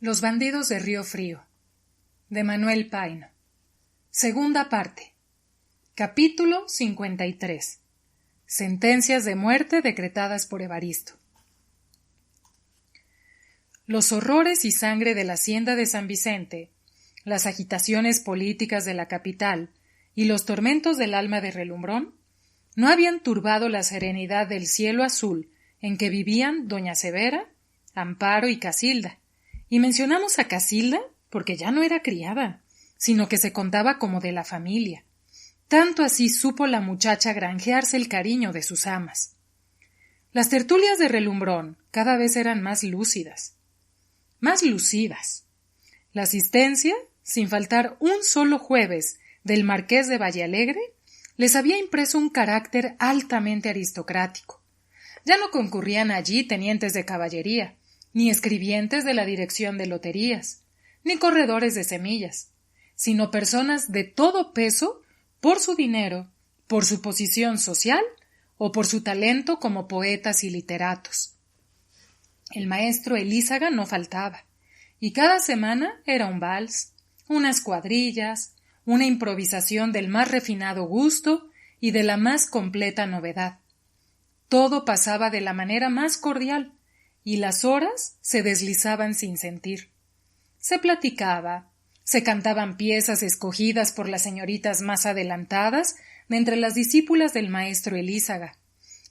Los bandidos de Río Frío, de Manuel Paino. Segunda parte. Capítulo 53. Sentencias de muerte decretadas por Evaristo. Los horrores y sangre de la hacienda de San Vicente, las agitaciones políticas de la capital y los tormentos del alma de Relumbrón no habían turbado la serenidad del cielo azul en que vivían doña Severa, Amparo y Casilda. Y mencionamos a Casilda porque ya no era criada, sino que se contaba como de la familia. Tanto así supo la muchacha granjearse el cariño de sus amas. Las tertulias de Relumbrón cada vez eran más lúcidas, más lucidas. La asistencia, sin faltar un solo jueves, del marqués de Vallealegre, les había impreso un carácter altamente aristocrático. Ya no concurrían allí tenientes de caballería, ni escribientes de la dirección de loterías, ni corredores de semillas, sino personas de todo peso por su dinero, por su posición social o por su talento como poetas y literatos. El maestro Elízaga no faltaba, y cada semana era un vals, unas cuadrillas, una improvisación del más refinado gusto y de la más completa novedad. Todo pasaba de la manera más cordial, y las horas se deslizaban sin sentir. Se platicaba, se cantaban piezas escogidas por las señoritas más adelantadas de entre las discípulas del maestro Elízaga,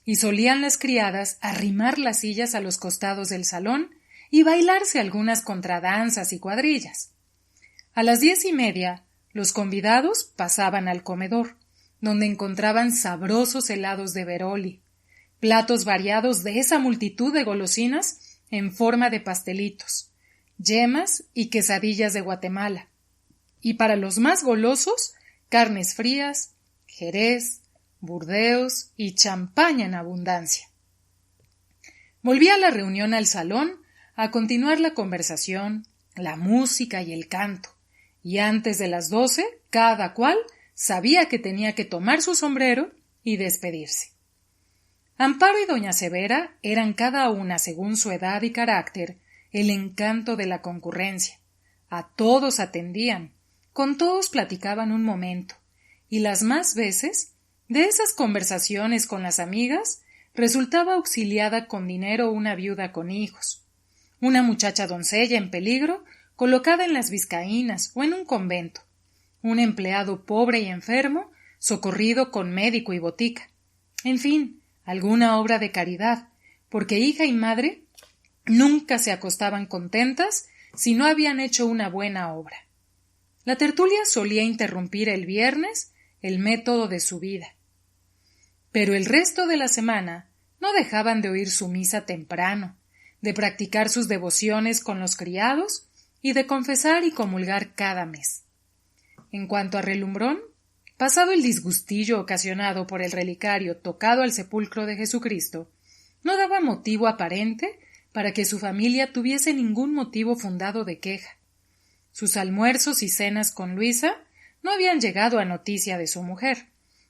y solían las criadas arrimar las sillas a los costados del salón y bailarse algunas contradanzas y cuadrillas. A las 10:30 los convidados pasaban al comedor, donde encontraban sabrosos helados de Veroli, platos variados de esa multitud de golosinas en forma de pastelitos, yemas y quesadillas de Guatemala, y para los más golosos, carnes frías, jerez, burdeos y champaña en abundancia. Volvía la reunión al salón a continuar la conversación, la música y el canto, y antes de las 12 cada cual sabía que tenía que tomar su sombrero y despedirse. Amparo y doña Severa eran cada una, según su edad y carácter, el encanto de la concurrencia. A todos atendían, con todos platicaban un momento, y las más veces, de esas conversaciones con las amigas, resultaba auxiliada con dinero una viuda con hijos, una muchacha doncella en peligro colocada en las vizcaínas o en un convento, un empleado pobre y enfermo socorrido con médico y botica, en fin, alguna obra de caridad, porque hija y madre nunca se acostaban contentas si no habían hecho una buena obra. La tertulia solía interrumpir el viernes el método de su vida. Pero el resto de la semana no dejaban de oír su misa temprano, de practicar sus devociones con los criados y de confesar y comulgar cada mes. En cuanto a Relumbrón, pasado el disgustillo ocasionado por el relicario tocado al sepulcro de Jesucristo, no daba motivo aparente para que su familia tuviese ningún motivo fundado de queja. Sus almuerzos y cenas con Luisa no habían llegado a noticia de su mujer,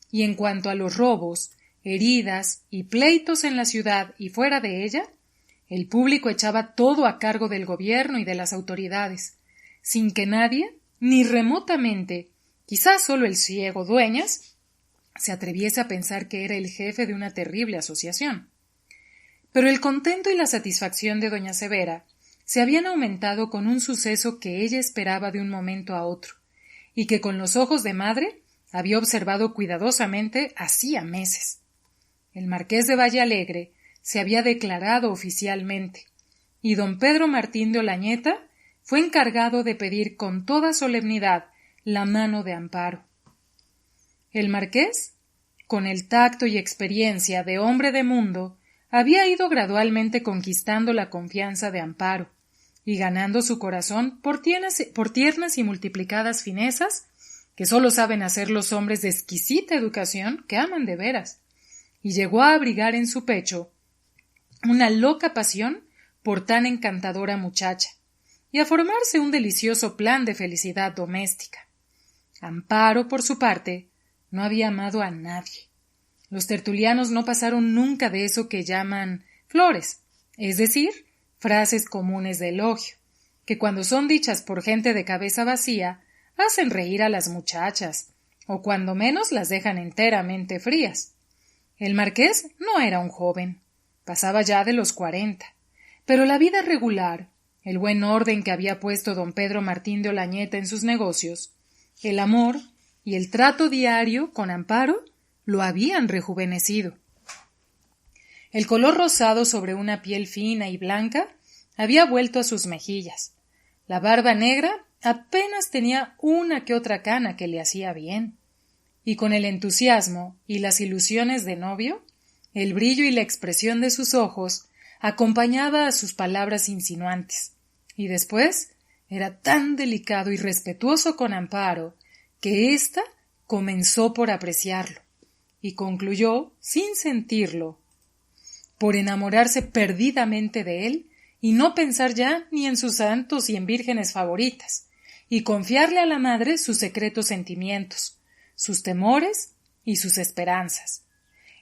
y en cuanto a los robos, heridas y pleitos en la ciudad y fuera de ella, el público echaba todo a cargo del gobierno y de las autoridades, sin que nadie, ni remotamente, quizás solo el ciego Dueñas, se atreviese a pensar que era el jefe de una terrible asociación. Pero el contento y la satisfacción de doña Severa se habían aumentado con un suceso que ella esperaba de un momento a otro, y que con los ojos de madre había observado cuidadosamente hacía meses. El marqués de Vallealegre se había declarado oficialmente, y don Pedro Martín de Olañeta fue encargado de pedir con toda solemnidad la mano de Amparo. El marqués, con el tacto y experiencia de hombre de mundo, había ido gradualmente conquistando la confianza de Amparo y ganando su corazón por tiernas y multiplicadas finezas que sólo saben hacer los hombres de exquisita educación que aman de veras, y llegó a abrigar en su pecho una loca pasión por tan encantadora muchacha, y a formarse un delicioso plan de felicidad doméstica. Amparo, por su parte, no había amado a nadie. Los tertulianos no pasaron nunca de eso que llaman flores, es decir, frases comunes de elogio, que cuando son dichas por gente de cabeza vacía, hacen reír a las muchachas, o cuando menos las dejan enteramente frías. El marqués no era un joven, pasaba ya de los 40, pero la vida regular, el buen orden que había puesto don Pedro Martín de Olañeta en sus negocios, el amor y el trato diario con Amparo lo habían rejuvenecido. El color rosado sobre una piel fina y blanca había vuelto a sus mejillas. La barba negra apenas tenía una que otra cana que le hacía bien. Y con el entusiasmo y las ilusiones de novio, el brillo y la expresión de sus ojos acompañaba a sus palabras insinuantes. Y después era tan delicado y respetuoso con Amparo que ésta comenzó por apreciarlo y concluyó, sin sentirlo, por enamorarse perdidamente de él y no pensar ya ni en sus santos y en vírgenes favoritas, y confiarle a la madre sus secretos sentimientos, sus temores y sus esperanzas.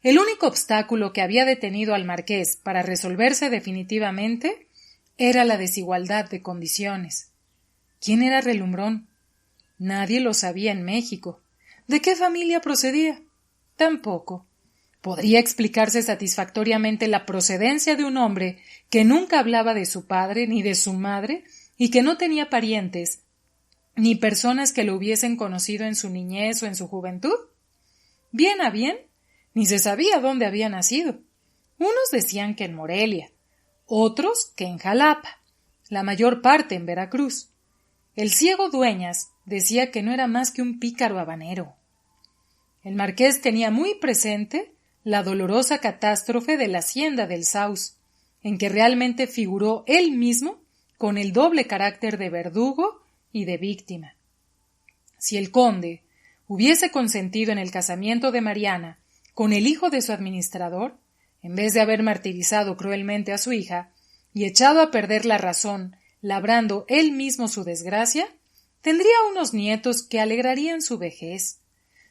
El único obstáculo que había detenido al marqués para resolverse definitivamente era la desigualdad de condiciones. ¿Quién era Relumbrón? Nadie lo sabía en México. ¿De qué familia procedía? Tampoco. ¿Podría explicarse satisfactoriamente la procedencia de un hombre que nunca hablaba de su padre ni de su madre y que no tenía parientes ni personas que lo hubiesen conocido en su niñez o en su juventud? Bien a bien, ni se sabía dónde había nacido. Unos decían que en Morelia, otros que en Jalapa, la mayor parte en Veracruz. El ciego Dueñas decía que no era más que un pícaro habanero. El marqués tenía muy presente la dolorosa catástrofe de la hacienda del Saus, en que realmente figuró él mismo con el doble carácter de verdugo y de víctima. Si el conde hubiese consentido en el casamiento de Mariana con el hijo de su administrador, en vez de haber martirizado cruelmente a su hija y echado a perder la razón, labrando él mismo su desgracia, tendría unos nietos que alegrarían su vejez,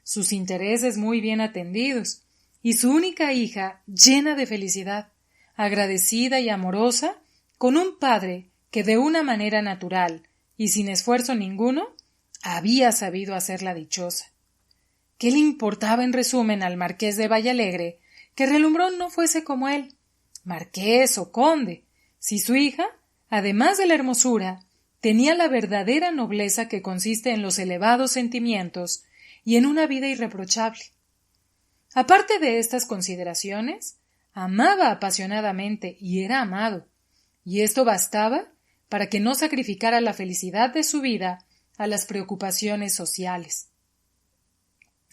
sus intereses muy bien atendidos, y su única hija llena de felicidad, agradecida y amorosa, con un padre que de una manera natural y sin esfuerzo ninguno había sabido hacerla dichosa. ¿Qué le importaba en resumen al marqués de Villalegre que Relumbrón no fuese como él, marqués o conde, si su hija, además de la hermosura, tenía la verdadera nobleza que consiste en los elevados sentimientos y en una vida irreprochable? Aparte de estas consideraciones, amaba apasionadamente y era amado, y esto bastaba para que no sacrificara la felicidad de su vida a las preocupaciones sociales.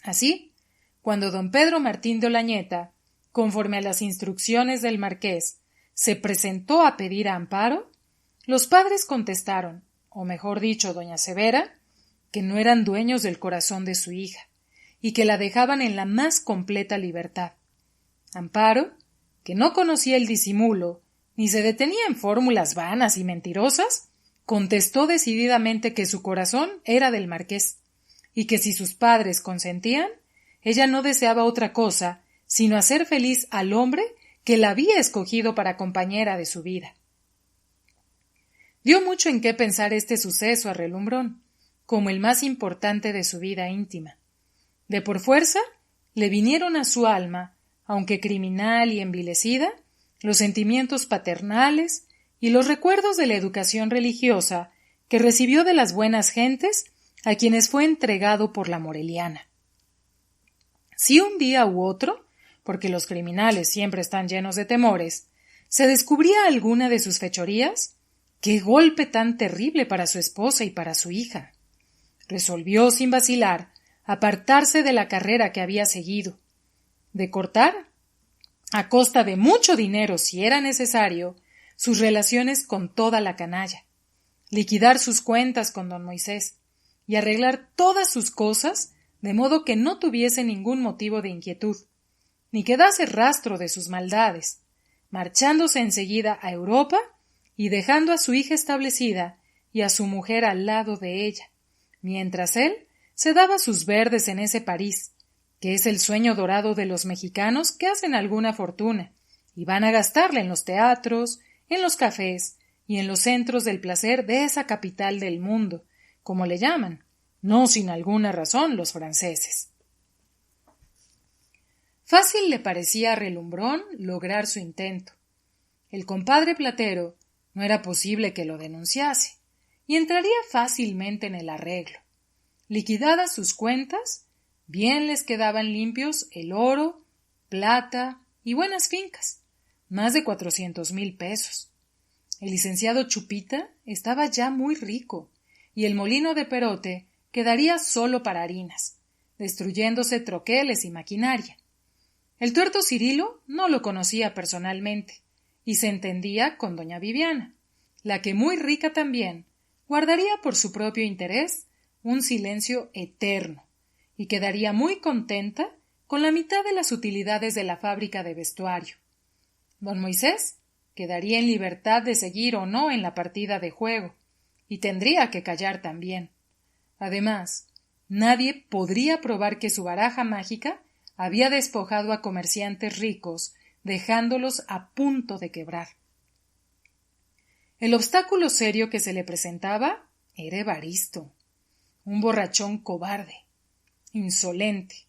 Así, cuando don Pedro Martín de Olañeta, conforme a las instrucciones del marqués, se presentó a pedir amparo, los padres contestaron, o mejor dicho, doña Severa, que no eran dueños del corazón de su hija, y que la dejaban en la más completa libertad. Amparo, que no conocía el disimulo, ni se detenía en fórmulas vanas y mentirosas, contestó decididamente que su corazón era del marqués, y que si sus padres consentían, ella no deseaba otra cosa sino hacer feliz al hombre que la había escogido para compañera de su vida. Dio mucho en qué pensar este suceso a Relumbrón, como el más importante de su vida íntima. De por fuerza le vinieron a su alma, aunque criminal y envilecida, los sentimientos paternales y los recuerdos de la educación religiosa que recibió de las buenas gentes a quienes fue entregado por la moreliana. Si un día u otro, porque los criminales siempre están llenos de temores, se descubría alguna de sus fechorías, ¡qué golpe tan terrible para su esposa y para su hija! Resolvió, sin vacilar, apartarse de la carrera que había seguido, de cortar, a costa de mucho dinero si era necesario, sus relaciones con toda la canalla, liquidar sus cuentas con don Moisés y arreglar todas sus cosas de modo que no tuviese ningún motivo de inquietud, ni quedase rastro de sus maldades, marchándose enseguida a Europa y dejando a su hija establecida y a su mujer al lado de ella, mientras él se daba sus verdes en ese París, que es el sueño dorado de los mexicanos que hacen alguna fortuna y van a gastarla en los teatros, en los cafés y en los centros del placer de esa capital del mundo, como le llaman, no sin alguna razón los franceses. Fácil le parecía a Relumbrón lograr su intento. El compadre Platero no era posible que lo denunciase, y entraría fácilmente en el arreglo. Liquidadas sus cuentas, bien les quedaban limpios el oro, plata y buenas fincas, más de 400,000 pesos. El licenciado Chupita estaba ya muy rico, y el molino de Perote quedaría solo para harinas, destruyéndose troqueles y maquinaria. El tuerto Cirilo no lo conocía personalmente, y se entendía con doña Viviana, la que, muy rica también, guardaría por su propio interés un silencio eterno, y quedaría muy contenta con la mitad de las utilidades de la fábrica de vestuario. Don Moisés quedaría en libertad de seguir o no en la partida de juego, y tendría que callar también. Además, nadie podría probar que su baraja mágica había despojado a comerciantes ricos, dejándolos a punto de quebrar. El obstáculo serio que se le presentaba era Evaristo, un borrachón cobarde, insolente,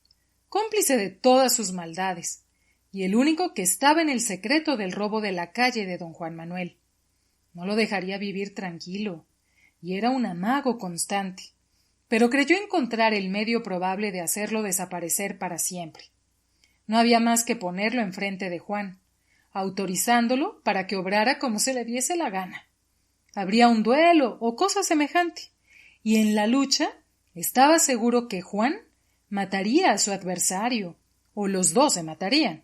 cómplice de todas sus maldades, y el único que estaba en el secreto del robo de la calle de don Juan Manuel. No lo dejaría vivir tranquilo, y era un amago constante, pero creyó encontrar el medio probable de hacerlo desaparecer para siempre. No había más que ponerlo enfrente de Juan, autorizándolo para que obrara como se le diese la gana. Habría un duelo o cosa semejante, y en la lucha estaba seguro que Juan mataría a su adversario, o los dos se matarían.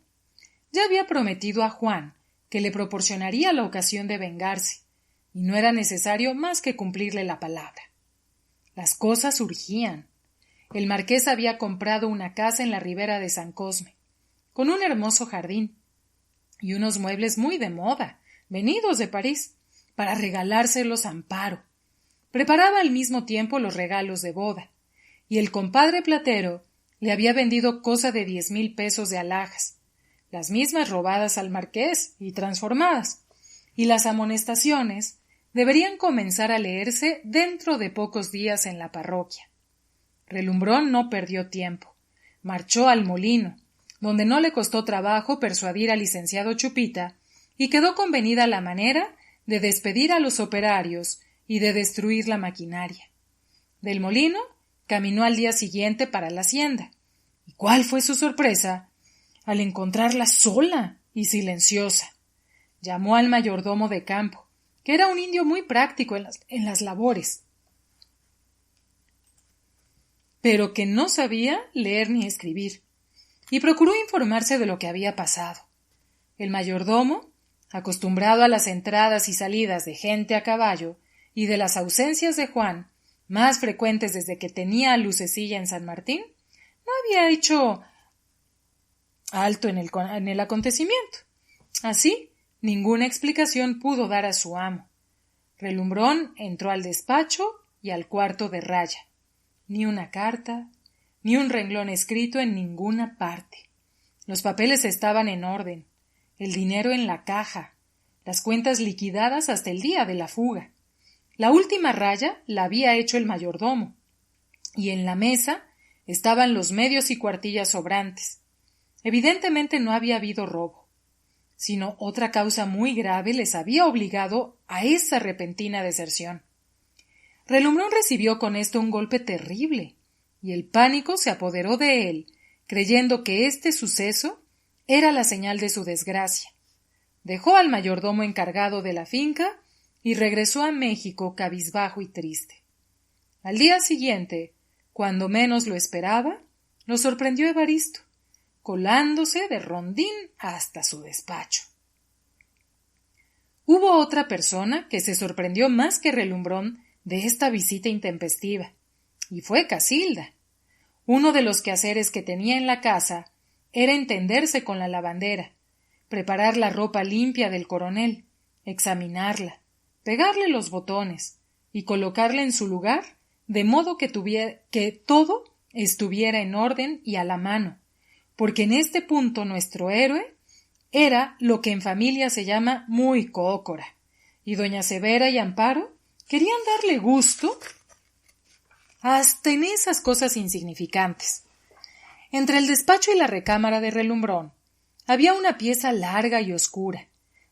Ya había prometido a Juan que le proporcionaría la ocasión de vengarse, y no era necesario más que cumplirle la palabra. Las cosas urgían. El marqués había comprado una casa en la ribera de San Cosme, con un hermoso jardín, y unos muebles muy de moda, venidos de París, para regalárselos a Amparo. Preparaba al mismo tiempo los regalos de boda, y el compadre Platero le había vendido cosa de 10,000 pesos de alhajas, las mismas robadas al marqués y transformadas, y las amonestaciones deberían comenzar a leerse dentro de pocos días en la parroquia. Relumbrón no perdió tiempo. Marchó al molino, donde no le costó trabajo persuadir al licenciado Chupita, y quedó convenida la manera de despedir a los operarios y de destruir la maquinaria. Del molino caminó al día siguiente para la hacienda. ¿Y cuál fue su sorpresa al encontrarla sola y silenciosa? Llamó al mayordomo de campo, que era un indio muy práctico en las labores, pero que no sabía leer ni escribir, y procuró informarse de lo que había pasado. El mayordomo, acostumbrado a las entradas y salidas de gente a caballo y de las ausencias de Juan, más frecuentes desde que tenía a Lucecilla en San Martín, no había hecho alto en el acontecimiento. Así, ninguna explicación pudo dar a su amo. Relumbrón entró al despacho y al cuarto de Raya. Ni una carta, ni un renglón escrito en ninguna parte. Los papeles estaban en orden, el dinero en la caja, las cuentas liquidadas hasta el día de la fuga. La última raya la había hecho el mayordomo, y en la mesa estaban los medios y cuartillas sobrantes. Evidentemente no había habido robo, sino otra causa muy grave les había obligado a esa repentina deserción. Relumbrón recibió con esto un golpe terrible, y el pánico se apoderó de él, creyendo que este suceso era la señal de su desgracia. Dejó al mayordomo encargado de la finca y regresó a México cabizbajo y triste. Al día siguiente, cuando menos lo esperaba, lo sorprendió Evaristo, colándose de rondín hasta su despacho. Hubo otra persona que se sorprendió más que Relumbrón de esta visita intempestiva, y fue Casilda. Uno de los quehaceres que tenía en la casa era entenderse con la lavandera, preparar la ropa limpia del coronel, examinarla, pegarle los botones y colocarla en su lugar, de modo que todo estuviera en orden y a la mano, porque en este punto nuestro héroe era lo que en familia se llama muy cócora, y doña Severa y Amparo querían darle gusto hasta en esas cosas insignificantes. Entre el despacho y la recámara de Relumbrón había una pieza larga y oscura,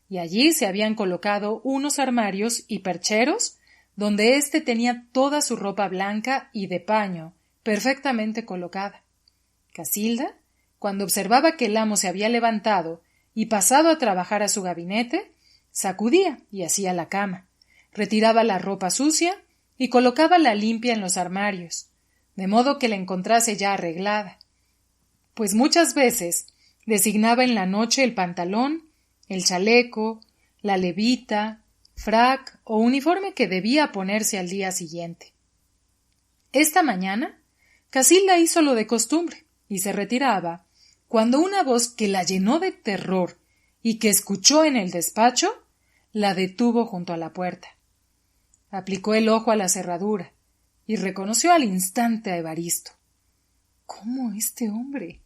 y allí se habían colocado unos armarios y percheros donde éste tenía toda su ropa blanca y de paño perfectamente colocada. Casilda, cuando observaba que el amo se había levantado y pasado a trabajar a su gabinete, sacudía y hacía la cama, retiraba la ropa sucia y colocaba la limpia en los armarios, de modo que la encontrase ya arreglada, pues muchas veces designaba en la noche el pantalón, el chaleco, la levita, frac o uniforme que debía ponerse al día siguiente. Esta mañana Casilda hizo lo de costumbre y se retiraba, cuando una voz que la llenó de terror y que escuchó en el despacho la detuvo junto a la puerta. Aplicó el ojo a la cerradura y reconoció al instante a Evaristo. ¿Cómo este hombre,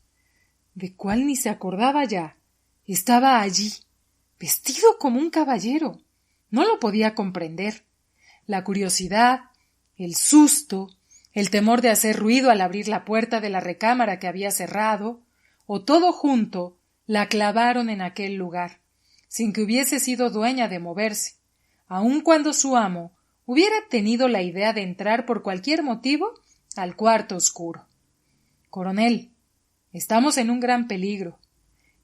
de cual ni se acordaba ya, estaba allí, vestido como un caballero? No lo podía comprender. La curiosidad, el susto, el temor de hacer ruido al abrir la puerta de la recámara que había cerrado, o todo junto, la clavaron en aquel lugar, sin que hubiese sido dueña de moverse, aun cuando su amo hubiera tenido la idea de entrar por cualquier motivo al cuarto oscuro. Coronel, estamos en un gran peligro.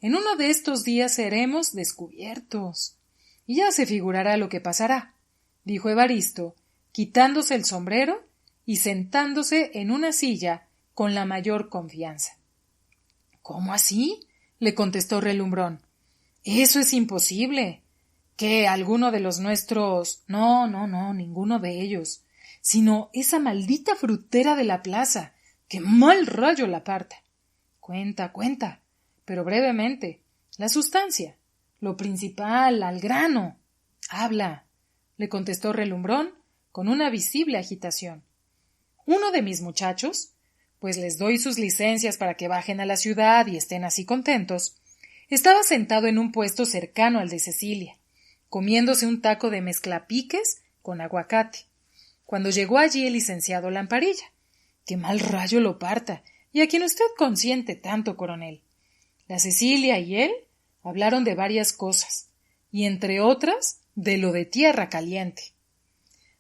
En uno de estos días seremos descubiertos. Y ya se figurará lo que pasará, dijo Evaristo, quitándose el sombrero y sentándose en una silla con la mayor confianza. ¿Cómo así? Le contestó Relumbrón. Eso es imposible. ¿Que alguno de los nuestros? No, ninguno de ellos, sino esa maldita frutera de la plaza, que mal rayo la parta. Cuenta, pero brevemente, la sustancia, lo principal, al grano. Habla, le contestó Relumbrón con una visible agitación. Uno de mis muchachos, pues les doy sus licencias para que bajen a la ciudad y estén así contentos, estaba sentado en un puesto cercano al de Cecilia, comiéndose un taco de mezclapiques con aguacate, cuando llegó allí el licenciado Lamparilla, que mal rayo lo parta, y a quien usted consiente tanto, coronel. La Cecilia y él hablaron de varias cosas, y entre otras de lo de Tierra Caliente.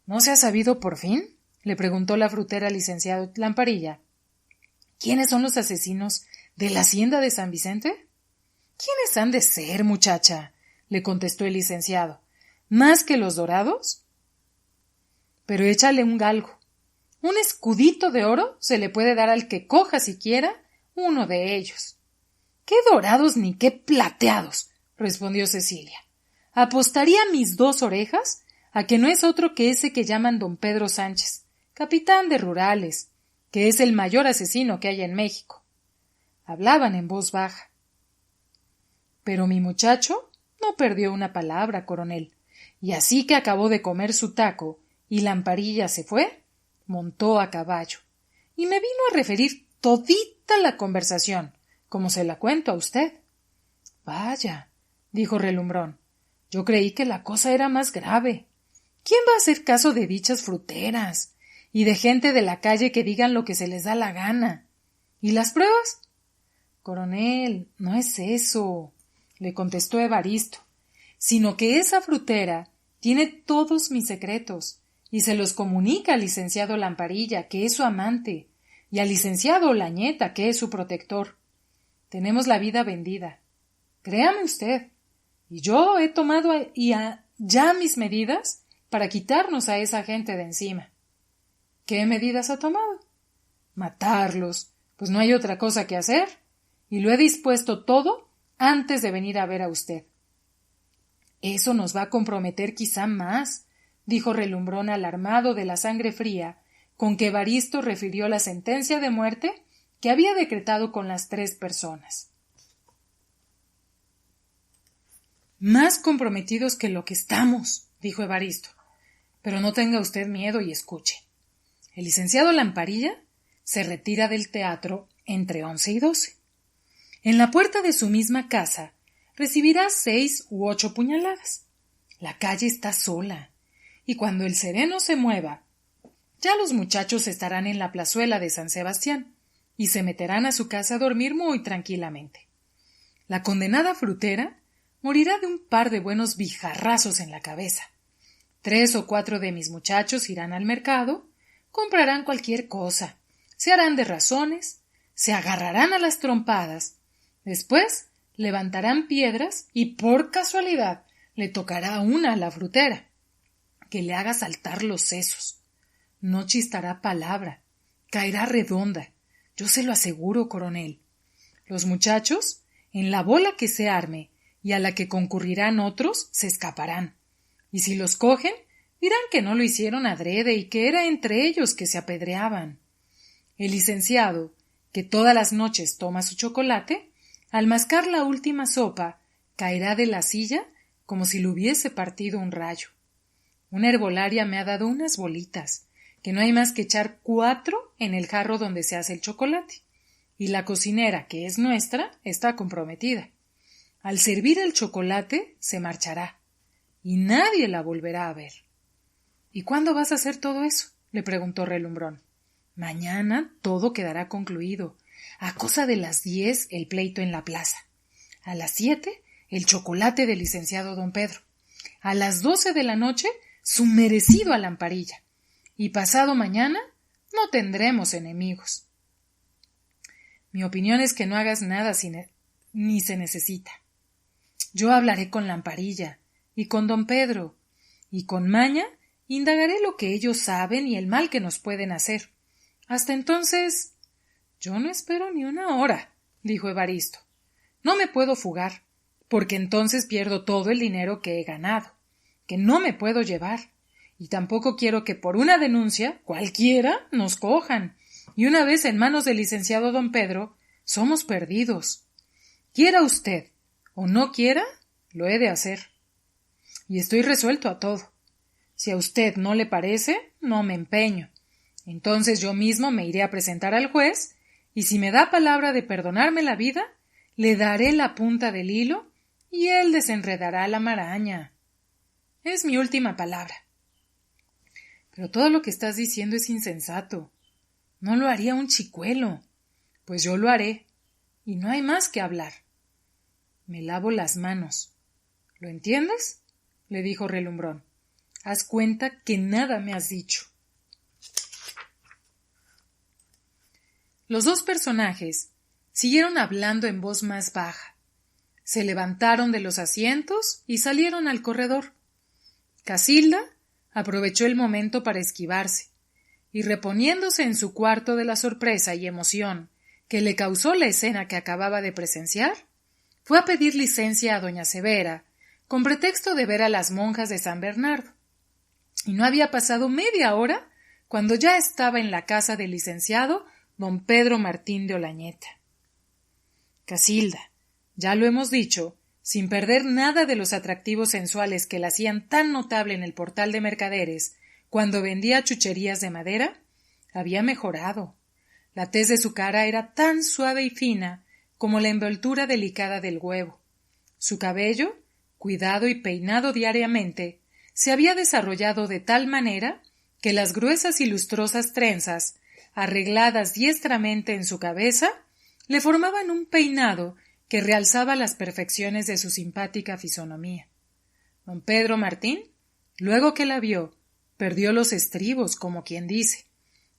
¿No se ha sabido por fin? Le preguntó la frutera al licenciado Lamparilla. ¿Quiénes son los asesinos de la hacienda de San Vicente? ¿Quiénes han de ser, muchacha? Le contestó el licenciado. ¿Más que los dorados? Pero échale un galgo. Un escudito de oro se le puede dar al que coja siquiera uno de ellos. —¡Qué dorados ni qué plateados! —respondió Cecilia. —Apostaría mis 2 orejas a que no es otro que ese que llaman don Pedro Sánchez, capitán de rurales, que es el mayor asesino que hay en México. Hablaban en voz baja. Pero mi muchacho no perdió una palabra, coronel, y así que acabó de comer su taco y Lamparilla se fue, montó a caballo, y me vino a referir todita la conversación, como se la cuento a usted. Vaya, dijo Relumbrón, yo creí que la cosa era más grave. ¿Quién va a hacer caso de dichas fruteras? Y de gente de la calle que digan lo que se les da la gana. ¿Y las pruebas? Coronel, no es eso, le contestó Evaristo, sino que esa frutera tiene todos mis secretos y se los comunica al licenciado Lamparilla, que es su amante, y al licenciado Olañeta, que es su protector. Tenemos la vida vendida. Créame usted, y yo he tomado ya mis medidas para quitarnos a esa gente de encima. ¿Qué medidas ha tomado? Matarlos, pues no hay otra cosa que hacer, y lo he dispuesto todo antes de venir a ver a usted. Eso nos va a comprometer quizá más, dijo Relumbrón alarmado de la sangre fría con que Evaristo refirió la sentencia de muerte que había decretado con las 3 personas. Más comprometidos que lo que estamos, dijo Evaristo. Pero no tenga usted miedo y escuche. El licenciado Lamparilla se retira del teatro entre 11 y 12. En la puerta de su misma casa recibirá 6 u 8 puñaladas. La calle está sola, y cuando el sereno se mueva, ya los muchachos estarán en la plazuela de San Sebastián y se meterán a su casa a dormir muy tranquilamente. La condenada frutera morirá de un par de buenos bijarrazos en la cabeza. 3 o 4 de mis muchachos irán al mercado, comprarán cualquier cosa, se harán de razones, se agarrarán a las trompadas, después levantarán piedras y por casualidad le tocará una a la frutera, que le haga saltar los sesos. No chistará palabra, caerá redonda, yo se lo aseguro, coronel. Los muchachos, en la bola que se arme y a la que concurrirán otros, se escaparán. Y si los cogen, dirán que no lo hicieron adrede y que era entre ellos que se apedreaban. El licenciado, que todas las noches toma su chocolate, al mascar la última sopa, caerá de la silla como si le hubiese partido un rayo. Una herbolaria me ha dado unas bolitas, que no hay más que echar 4 en el jarro donde se hace el chocolate, y la cocinera, que es nuestra, está comprometida. Al servir el chocolate se marchará, y nadie la volverá a ver. —¿Y cuándo vas a hacer todo eso? —le preguntó Relumbrón. —Mañana todo quedará concluido. A cosa de las 10 el pleito en la plaza. A las 7 el chocolate del licenciado don Pedro. A las 12 de la noche su merecido a Lamparilla. Y pasado mañana no tendremos enemigos. Mi opinión es que no hagas nada ni se necesita. Yo hablaré con Lamparilla y con don Pedro, y con maña indagaré lo que ellos saben y el mal que nos pueden hacer. Hasta entonces, yo no espero ni una hora, dijo Evaristo. No me puedo fugar, porque entonces pierdo todo el dinero que he ganado, que no me puedo llevar, y tampoco quiero que por una denuncia cualquiera nos cojan, y una vez en manos del licenciado don Pedro, somos perdidos. Quiera usted o no quiera, lo he de hacer. Y estoy resuelto a todo. Si a usted no le parece, no me empeño. Entonces yo mismo me iré a presentar al juez, y si me da palabra de perdonarme la vida, le daré la punta del hilo y él desenredará la maraña. Es mi última palabra. Pero todo lo que estás diciendo es insensato. No lo haría un chicuelo. Pues yo lo haré, y no hay más que hablar. Me lavo las manos. ¿Lo entiendes? Le dijo Relumbrón. Haz cuenta que nada me has dicho. Los dos personajes siguieron hablando en voz más baja. Se levantaron de los asientos y salieron al corredor. Casilda aprovechó el momento para esquivarse, y reponiéndose en su cuarto de la sorpresa y emoción que le causó la escena que acababa de presenciar, fue a pedir licencia a doña Severa, con pretexto de ver a las monjas de San Bernardo. Y no había pasado media hora cuando ya estaba en la casa del licenciado don Pedro Martín de Olañeta. Casilda, ya lo hemos dicho, sin perder nada de los atractivos sensuales que la hacían tan notable en el portal de mercaderes cuando vendía chucherías de madera, había mejorado. La tez de su cara era tan suave y fina como la envoltura delicada del huevo. Su cabello, cuidado y peinado diariamente, se había desarrollado de tal manera que las gruesas y lustrosas trenzas, arregladas diestramente en su cabeza, le formaban un peinado que realzaba las perfecciones de su simpática fisonomía. Don Pedro Martín, luego que la vio, perdió los estribos, como quien dice,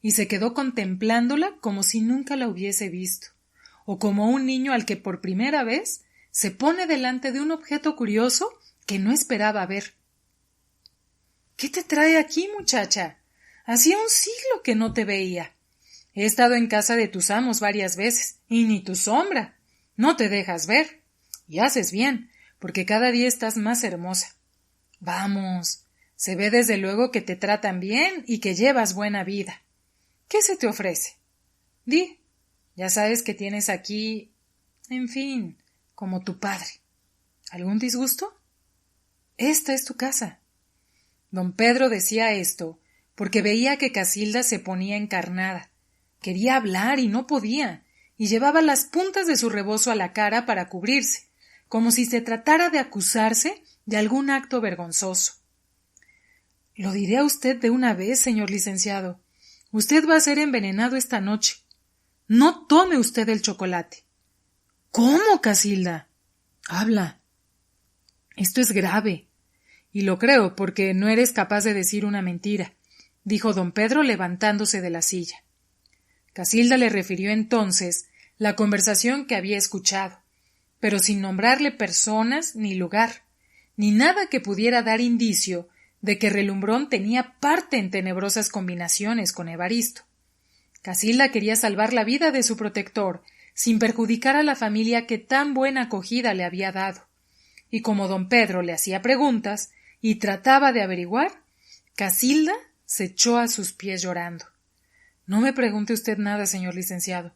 y se quedó contemplándola como si nunca la hubiese visto, o como un niño al que por primera vez se pone delante de un objeto curioso que no esperaba ver. —¿Qué te trae aquí, muchacha? Hacía un siglo que no te veía. He estado en casa de tus amos varias veces, y ni tu sombra. No te dejas ver. Y haces bien, porque cada día estás más hermosa. Vamos, se ve desde luego que te tratan bien y que llevas buena vida. ¿Qué se te ofrece? Di, ya sabes que tienes aquí, en fin, como tu padre. ¿Algún disgusto? Esta es tu casa. Don Pedro decía esto porque veía que Casilda se ponía encarnada. Quería hablar y no podía, y llevaba las puntas de su rebozo a la cara para cubrirse, como si se tratara de acusarse de algún acto vergonzoso. Lo diré a usted de una vez, señor licenciado. Usted va a ser envenenado esta noche. No tome usted el chocolate. ¿Cómo, Casilda? Habla. Esto es grave. Y lo creo porque no eres capaz de decir una mentira, dijo don Pedro levantándose de la silla. Casilda le refirió entonces la conversación que había escuchado, pero sin nombrarle personas ni lugar, ni nada que pudiera dar indicio de que Relumbrón tenía parte en tenebrosas combinaciones con Evaristo. Casilda quería salvar la vida de su protector, sin perjudicar a la familia que tan buena acogida le había dado. Y como don Pedro le hacía preguntas y trataba de averiguar, Casilda se echó a sus pies llorando. No me pregunte usted nada, señor licenciado.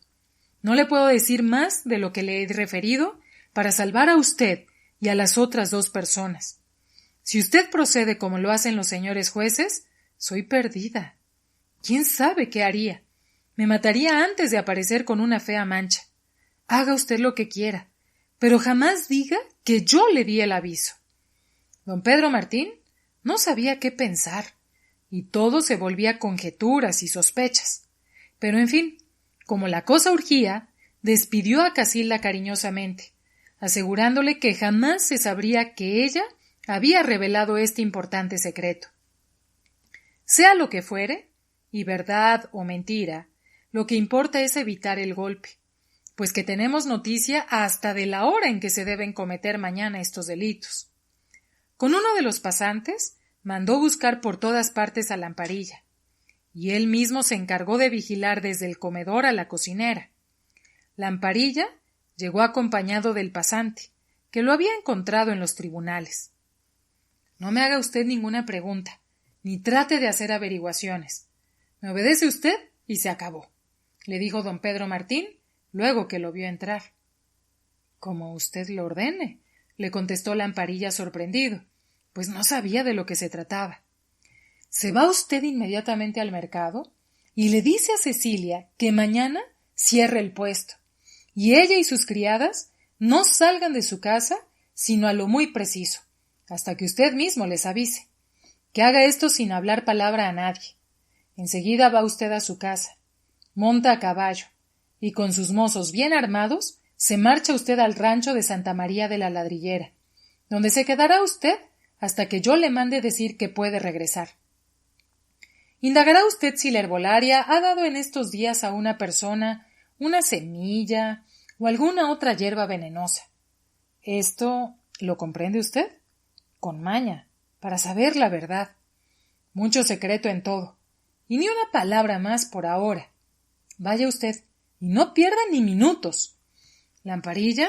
No le puedo decir más de lo que le he referido para salvar a usted y a las otras 2 personas. Si usted procede como lo hacen los señores jueces, soy perdida. ¿Quién sabe qué haría? Me mataría antes de aparecer con una fea mancha. Haga usted lo que quiera, pero jamás diga que yo le di el aviso. Don Pedro Martín no sabía qué pensar, y todo se volvía conjeturas y sospechas. Pero, en fin, como la cosa urgía, despidió a Casilda cariñosamente, asegurándole que jamás se sabría que ella había revelado este importante secreto. Sea lo que fuere, y verdad o mentira, lo que importa es evitar el golpe, pues que tenemos noticia hasta de la hora en que se deben cometer mañana estos delitos. Con uno de los pasantes mandó buscar por todas partes a Lamparilla, y él mismo se encargó de vigilar desde el comedor a la cocinera. Lamparilla llegó acompañado del pasante, que lo había encontrado en los tribunales. No me haga usted ninguna pregunta, ni trate de hacer averiguaciones. Me obedece usted y se acabó, le dijo don Pedro Martín, luego que lo vio entrar. Como usted lo ordene, le contestó Lamparilla sorprendido, pues no sabía de lo que se trataba. Se va usted inmediatamente al mercado y le dice a Cecilia que mañana cierre el puesto, y ella y sus criadas no salgan de su casa sino a lo muy preciso, hasta que usted mismo les avise. Que haga esto sin hablar palabra a nadie. Enseguida va usted a su casa, monta a caballo, y con sus mozos bien armados se marcha usted al rancho de Santa María de la Ladrillera, donde se quedará usted hasta que yo le mande decir que puede regresar. Indagará usted si la herbolaria ha dado en estos días a una persona una semilla o alguna otra hierba venenosa. Esto ¿lo comprende usted? Con maña, para saber la verdad. Mucho secreto en todo, y ni una palabra más por ahora. Vaya usted, y no pierda ni minutos. Lamparilla,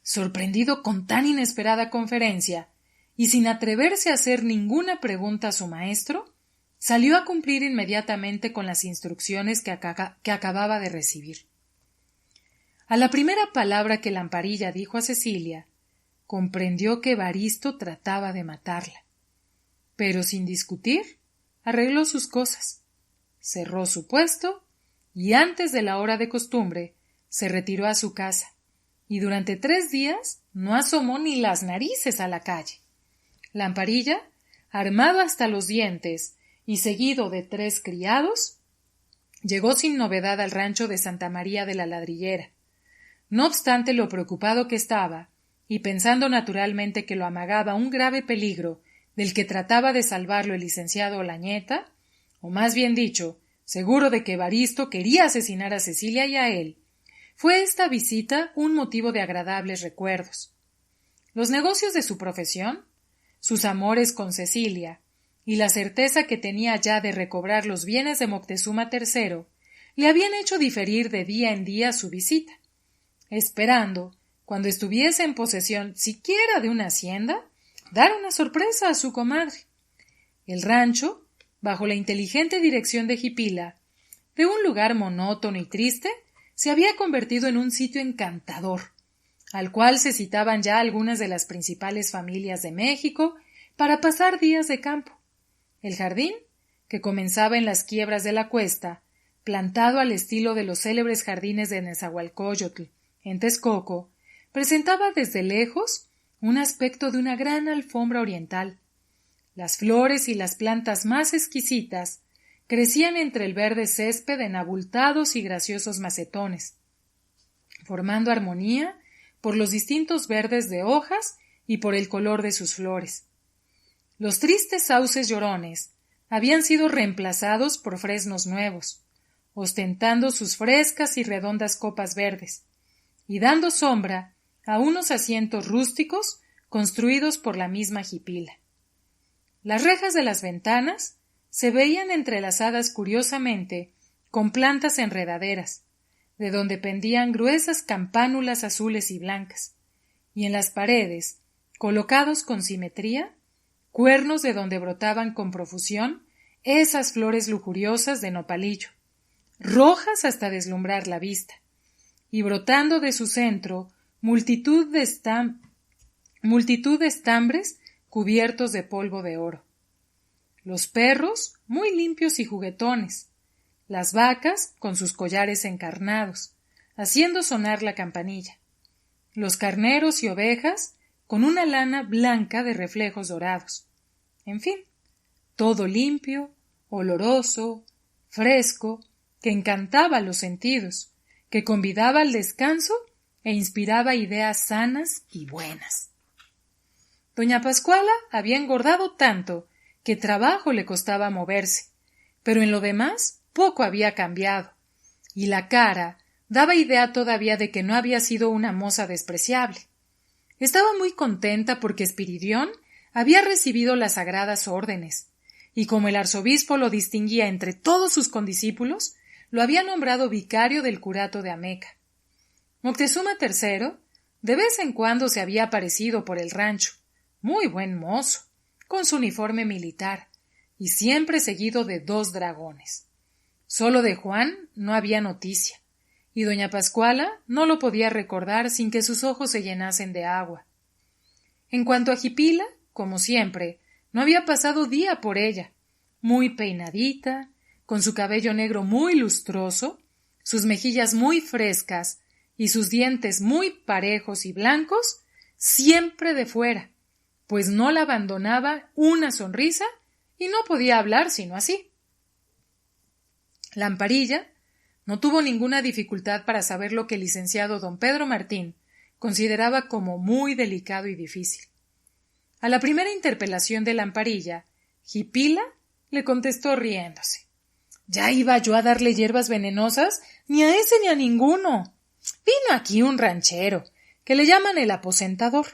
sorprendido con tan inesperada conferencia, y sin atreverse a hacer ninguna pregunta a su maestro, salió a cumplir inmediatamente con las instrucciones que acababa de recibir. A la primera palabra que Lamparilla dijo a Cecilia, comprendió que Evaristo trataba de matarla. Pero sin discutir, arregló sus cosas, cerró su puesto y antes de la hora de costumbre se retiró a su casa y durante 3 días no asomó ni las narices a la calle. Lamparilla, armado hasta los dientes y seguido de 3 criados, llegó sin novedad al rancho de Santa María de la Ladrillera. No obstante lo preocupado que estaba, y pensando naturalmente que lo amagaba un grave peligro del que trataba de salvarlo el licenciado Olañeta, o más bien dicho, seguro de que Evaristo quería asesinar a Cecilia y a él, fue esta visita un motivo de agradables recuerdos. Los negocios de su profesión, sus amores con Cecilia y la certeza que tenía ya de recobrar los bienes de Moctezuma III le habían hecho diferir de día en día su visita, esperando, cuando estuviese en posesión siquiera de una hacienda, dar una sorpresa a su comadre. El rancho, bajo la inteligente dirección de Jipila, de un lugar monótono y triste, se había convertido en un sitio encantador, al cual se citaban ya algunas de las principales familias de México para pasar días de campo. El jardín, que comenzaba en las quiebras de la cuesta, plantado al estilo de los célebres jardines de Nezahualcóyotl, en Texcoco, presentaba desde lejos un aspecto de una gran alfombra oriental. Las flores y las plantas más exquisitas crecían entre el verde césped en abultados y graciosos macetones, formando armonía por los distintos verdes de hojas y por el color de sus flores. Los tristes sauces llorones habían sido reemplazados por fresnos nuevos, ostentando sus frescas y redondas copas verdes, y dando sombra a unos asientos rústicos construidos por la misma jipila. Las rejas de las ventanas se veían entrelazadas curiosamente con plantas enredaderas, de donde pendían gruesas campánulas azules y blancas, y en las paredes, colocados con simetría, cuernos de donde brotaban con profusión esas flores lujuriosas de nopalillo, rojas hasta deslumbrar la vista, y brotando de su centro multitud de estambres cubiertos de polvo de oro. Los perros, muy limpios y juguetones, las vacas con sus collares encarnados, haciendo sonar la campanilla, los carneros y ovejas con una lana blanca de reflejos dorados. En fin, todo limpio, oloroso, fresco, que encantaba los sentidos, que convidaba al descanso e inspiraba ideas sanas y buenas. Doña Pascuala había engordado tanto que trabajo le costaba moverse, pero en lo demás poco había cambiado, y la cara daba idea todavía de que no había sido una moza despreciable. Estaba muy contenta porque Espiridión había recibido las sagradas órdenes, y como el arzobispo lo distinguía entre todos sus condiscípulos, lo había nombrado vicario del curato de Ameca. Moctezuma III de vez en cuando se había aparecido por el rancho, muy buen mozo, con su uniforme militar, y siempre seguido de 2 dragones. Solo de Juan no había noticia, y doña Pascuala no lo podía recordar sin que sus ojos se llenasen de agua. En cuanto a Jipila, como siempre, no había pasado día por ella, muy peinadita, con su cabello negro muy lustroso, sus mejillas muy frescas y sus dientes muy parejos y blancos, siempre de fuera, pues no la abandonaba una sonrisa y no podía hablar sino así. Lamparilla no tuvo ninguna dificultad para saber lo que el licenciado don Pedro Martín consideraba como muy delicado y difícil. A la primera interpelación de Lamparilla, Jipila le contestó riéndose. Ya iba yo a darle hierbas venenosas, ni a ese ni a ninguno. Vino aquí un ranchero, que le llaman el aposentador,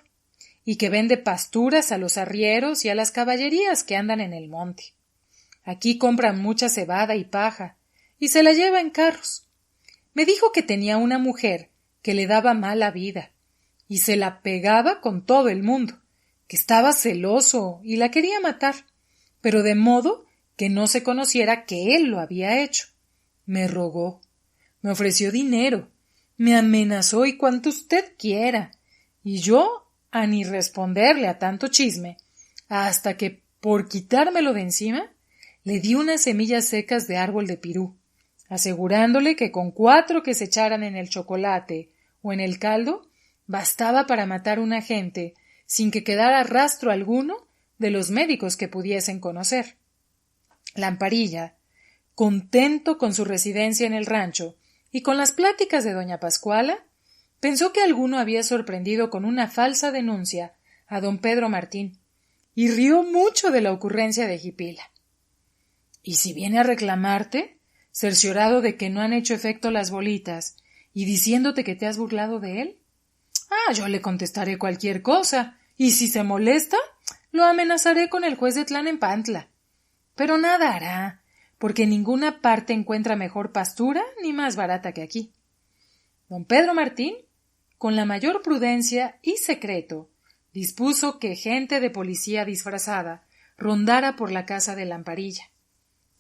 y que vende pasturas a los arrieros y a las caballerías que andan en el monte. Aquí compran mucha cebada y paja, y se la lleva en carros. Me dijo que tenía una mujer que le daba mala vida, y se la pegaba con todo el mundo, que estaba celoso y la quería matar, pero de modo que no se conociera que él lo había hecho. Me rogó, me ofreció dinero, me amenazó y cuanto usted quiera, y yo a ni responderle a tanto chisme, hasta que, por quitármelo de encima, le di unas semillas secas de árbol de pirú, asegurándole que con 4 que se echaran en el chocolate o en el caldo, bastaba para matar una gente sin que quedara rastro alguno de los médicos que pudiesen conocer. Lamparilla, contento con su residencia en el rancho y con las pláticas de doña Pascuala, pensó que alguno había sorprendido con una falsa denuncia a don Pedro Martín, y rió mucho de la ocurrencia de Jipila. ¿Y si viene a reclamarte, cerciorado de que no han hecho efecto las bolitas, y diciéndote que te has burlado de él? Yo le contestaré cualquier cosa, y si se molesta, lo amenazaré con el juez de Tlanepantla. Pero nada hará, porque en ninguna parte encuentra mejor pastura ni más barata que aquí. Don Pedro Martín, con la mayor prudencia y secreto, dispuso que gente de policía disfrazada rondara por la casa de Lamparilla.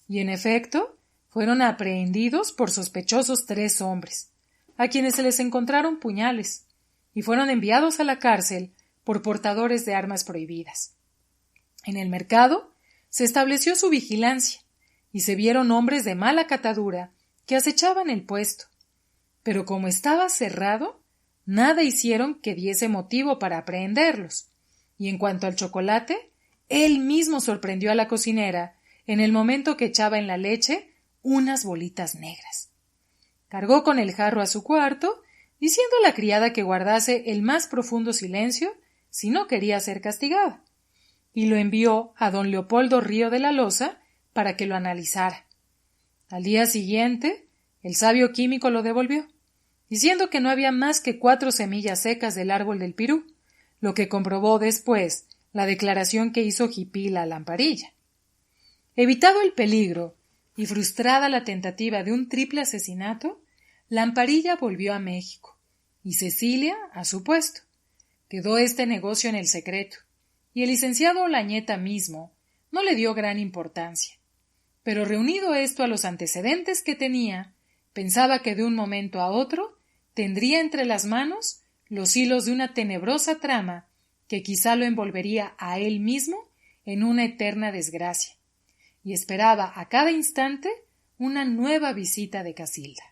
Y en efecto, fueron aprehendidos por sospechosos 3 hombres, a quienes se les encontraron puñales, y fueron enviados a la cárcel por portadores de armas prohibidas. En el mercado se estableció su vigilancia, y se vieron hombres de mala catadura que acechaban el puesto. Pero como estaba cerrado, nada hicieron que diese motivo para aprehenderlos, y en cuanto al chocolate, él mismo sorprendió a la cocinera en el momento que echaba en la leche unas bolitas negras. Cargó con el jarro a su cuarto, diciendo a la criada que guardase el más profundo silencio si no quería ser castigada, y lo envió a don Leopoldo Río de la Loza para que lo analizara. Al día siguiente, el sabio químico lo devolvió, diciendo que no había más que 4 semillas secas del árbol del pirú, lo que comprobó después la declaración que hizo Jipí la lamparilla. Evitado el peligro y frustrada la tentativa de un triple asesinato, Lamparilla volvió a México y Cecilia a su puesto. Quedó este negocio en el secreto, y el licenciado Olañeta mismo no le dio gran importancia. Pero reunido esto a los antecedentes que tenía, pensaba que de un momento a otro tendría entre las manos los hilos de una tenebrosa trama que quizá lo envolvería a él mismo en una eterna desgracia, y esperaba a cada instante una nueva visita de Casilda.